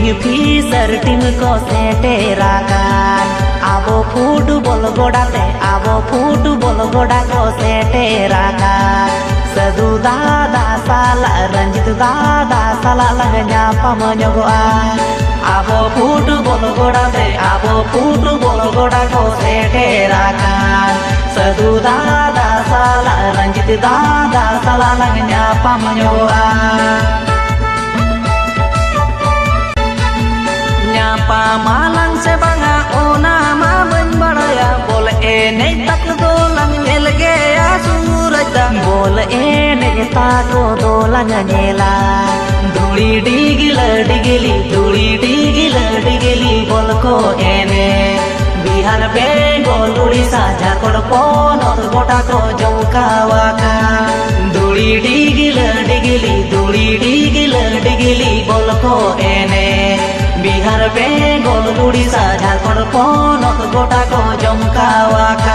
team Fisher team को सेटेराकान आबो football गोडाते आबो फुटबल गोडा को सेटेराकान सदु दादा साला रंजित दादा साला लगnya pamanyogoa आबो फुटबल गोडाते आबो फुटबल गोडा को सेटेराकान सदु दादा साला रंजित दादा साला लगnya pamanyogoa pamalang sebanga ona ma ban baraya bol ene tak dolang nyelge asurata bol ene ta ko dolang nyela duli digili bol ko ene bihar bengal odisha jharkhand ponot gota ko jongkawaka duli digili bol ko ene Bihar Bengal Orissa Jharkhand ponot gota ko jongkawaka